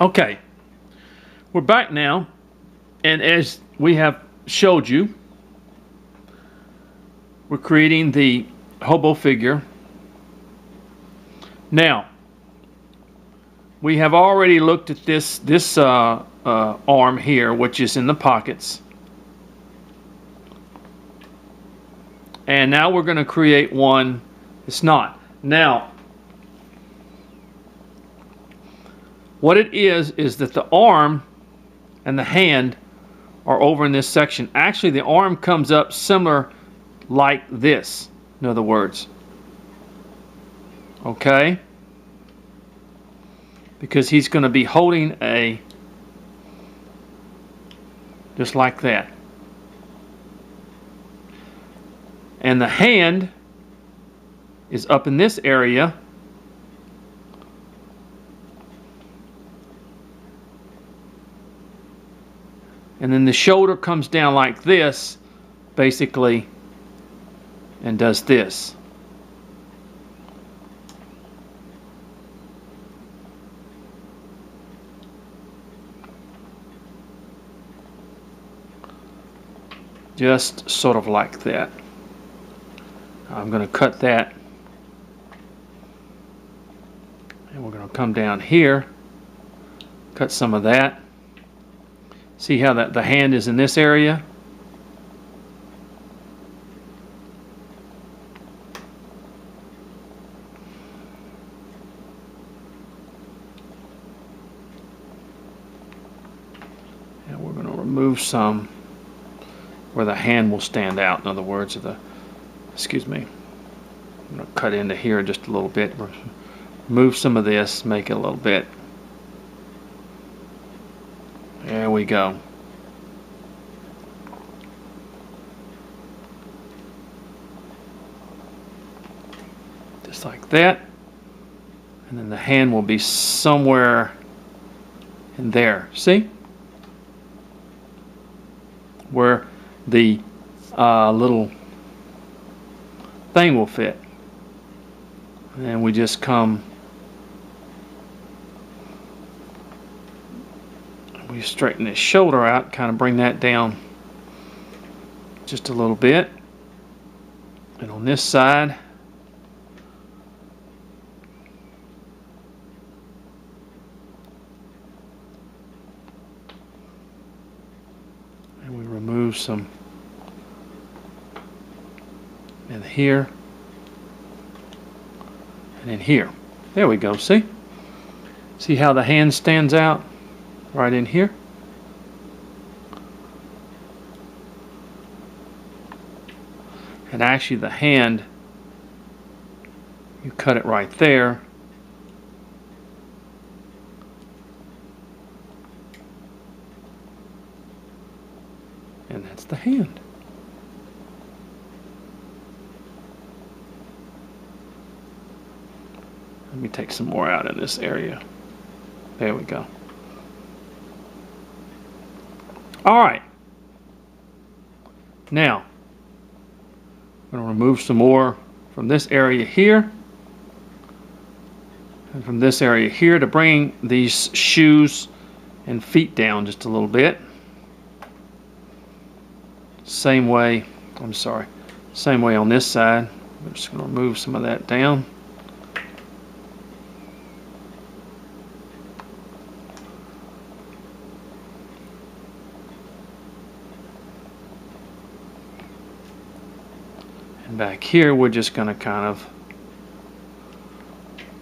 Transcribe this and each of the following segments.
Okay, we're back now, and as we have showed you, we're creating the hobo figure. Now, we have already looked at this arm here, which is in the pockets. And now we're going to create one. It's not. Now, what it is that the arm and the hand are over in this section. Actually, the arm comes up similar like this, in other words. Okay? Because he's going to be holding a, just like that. And the hand is up in this area. And then the shoulder comes down like this, basically, and does this. Just sort of like that. I'm going to cut that. And we're going to come down here, cut some of that. See how the hand is in this area? And we're going to remove some where the hand will stand out. In other words, excuse me. I'm going to cut into here just a little bit. Remove some of this, make it a little bit. There we go. Just like that. And then the hand will be somewhere in there. See? Where the little thing will fit. And we just come, we straighten this shoulder out, kind of bring that down just a little bit. And on this side, and we remove some in here and in here. There we go. See how the hand stands out right in here? And actually the hand, you cut it right there. And that's the hand. Let me take some more out in this area. There we go. All right. Now, I'm going to remove some more from this area here. And from this area here to bring these shoes and feet down just a little bit. Same way on this side. I'm just going to remove some of that down. And back here, we're just going to kind of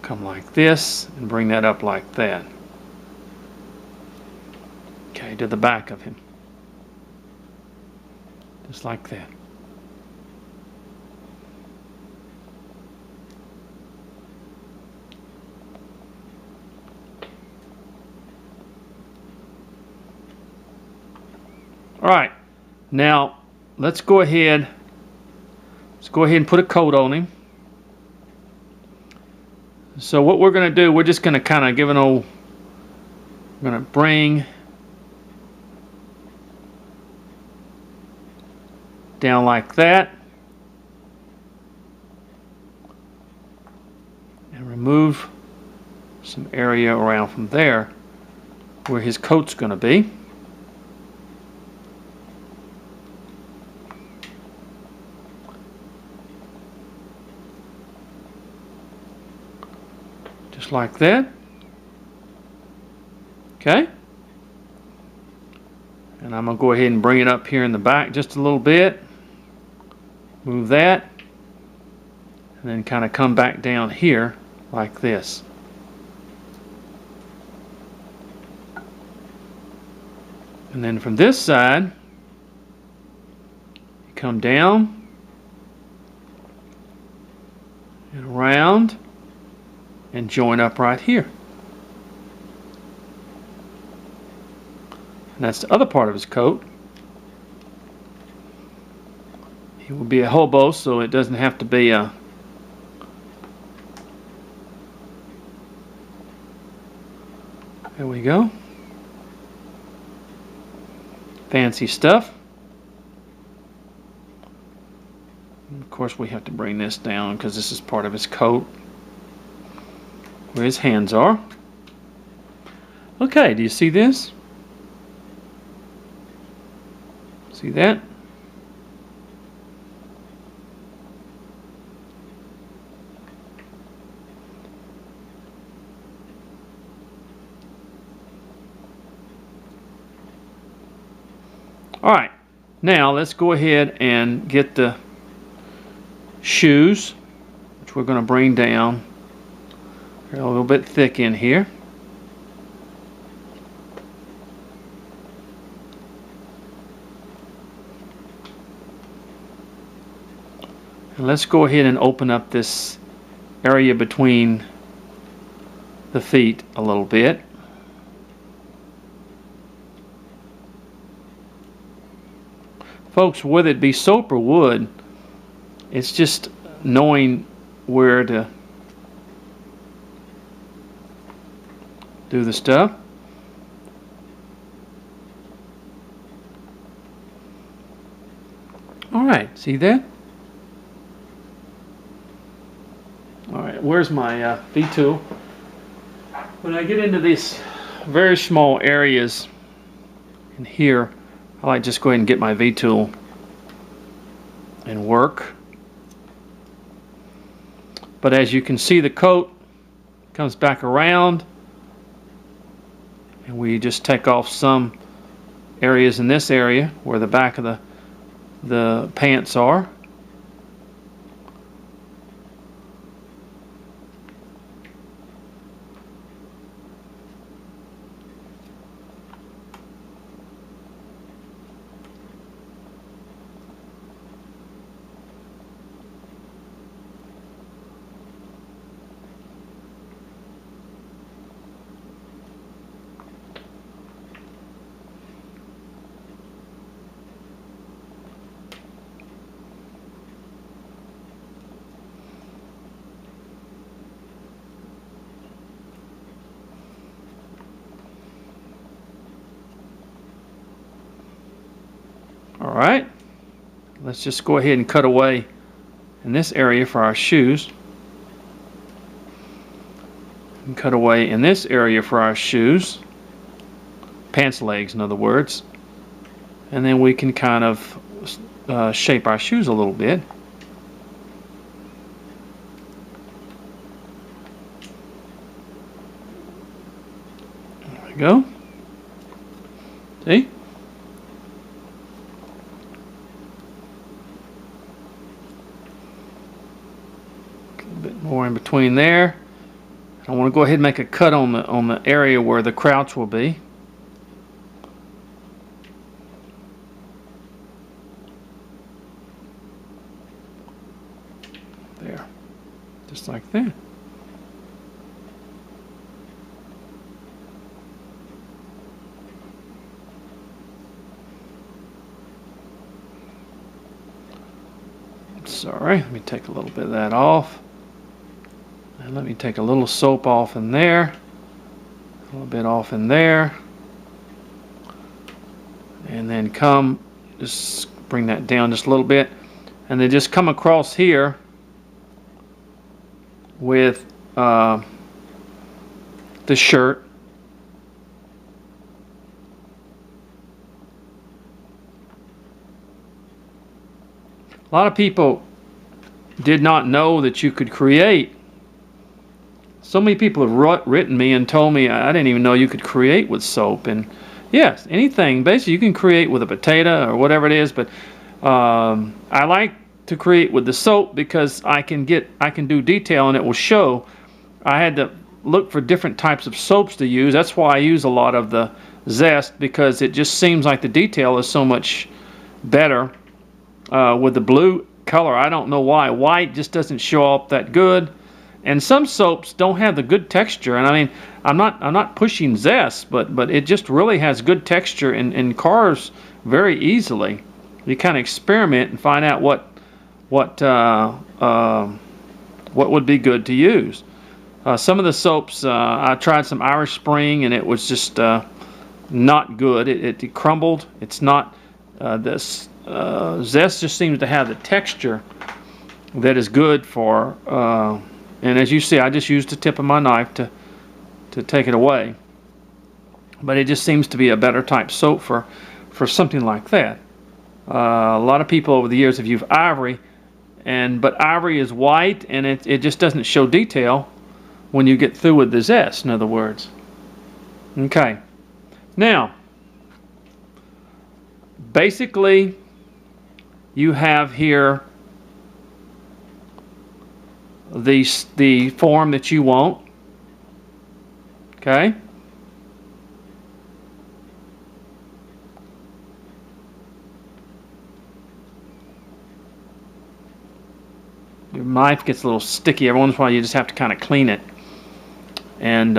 come like this and bring that up like that. Okay, to the back of him. Just like that. All right, now let's go ahead and put a coat on him. So what we're going to do, we're just going to kind of give an old, we're going to bring down like that and remove some area around from there. where his coat's going to be. Just like that. Okay. And I'm going to go ahead and bring it up here in the back just a little bit. Move that. And then kind of come back down here like this. And then from this side, you come down and around and join up right here. And that's the other part of his coat. He will be a hobo, so it doesn't have to be a there we go. Fancy stuff. And of course we have to bring this down because this is part of his coat where his hands are. Okay, do you see this? See that? All right, now let's go ahead and get the shoes, which we're going to bring down. They're a little bit thick in here. And let's go ahead and open up this area between the feet a little bit. Folks, whether it be soap or wood, it's just knowing where to do the stuff. All right, see that? All right, where's my V-tool? When I get into these very small areas in here, I like just go ahead and get my V-tool and work. But as you can see, the coat comes back around, and we just take off some areas in this area where the back of the pants are. All right, let's just go ahead and cut away in this area for our shoes. And cut away in this area for our shoes. Pants legs, in other words. And then we can kind of shape our shoes a little bit. There we go. See? More in between there. I want to go ahead and make a cut on the area where the crouch will be. There, just like that. Sorry, let me take a little bit of that off. And let me take a little soap off in there, a little bit off in there, and then just bring that down just a little bit, and then just come across here with the shirt, A lot of people did not know that you could create. So many people have written me and told me I didn't even know you could create with soap. And yes, anything basically you can create with a potato or whatever it is. But I like to create with the soap because I can do detail and it will show. I had to look for different types of soaps to use. That's why I use a lot of the Zest, because it just seems like the detail is so much better with the blue color. I don't know why. White just doesn't show up that good. And some soaps don't have the good texture. And I mean, I'm not pushing Zest, but it just really has good texture in cars very easily. You kind of experiment and find out what would be good to use. Some of the soaps, I tried some Irish Spring, and it was just not good. It crumbled. It's not this Zest just seems to have the texture that is good for. And as you see, I just used the tip of my knife to take it away. But it just seems to be a better type soap for something like that. A lot of people over the years have used Ivory, but Ivory is white, and it just doesn't show detail when you get through with the Zest, in other words. Okay. Now, basically, you have here the form that you want. Okay. Your knife gets a little sticky every once in a while. You just have to kind of clean it. And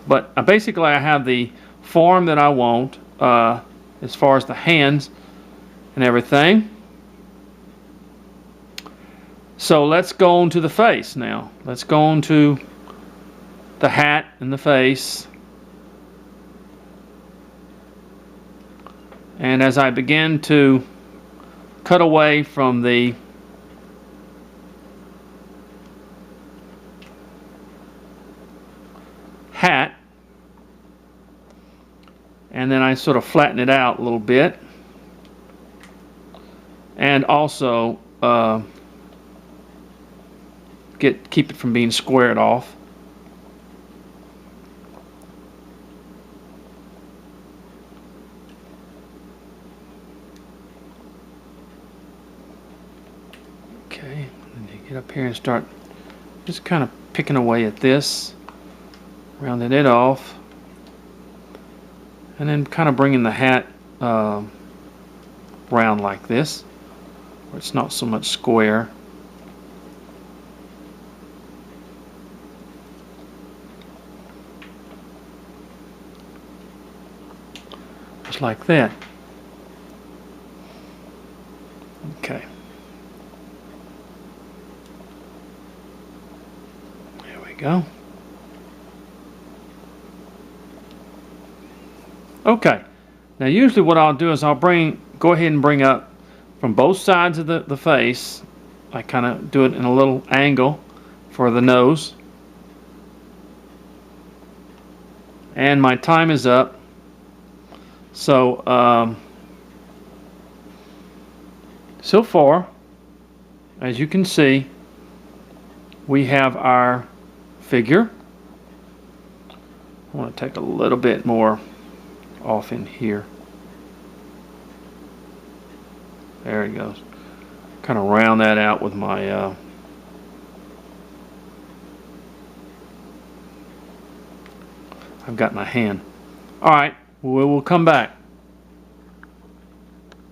but basically, I have the form that I want as far as the hands and everything. So let's go on to the face now. Let's go on to the hat and the face. And as I begin to cut away from the hat, and then I sort of flatten it out a little bit, and also keep it from being squared off. Okay, and you get up here and start just kind of picking away at this, rounding it off, and then kind of bringing the hat round like this, where it's not so much square. Just like that. Okay. There we go. Okay. Now usually what I'll do is I'll go ahead and bring up from both sides of the face. I kind of do it in a little angle for the nose. And my time is up. So so far, as you can see, we have our figure. I want to take a little bit more off in here. There it goes. Kind of round that out with my I've got my hand. Alright, we will come back.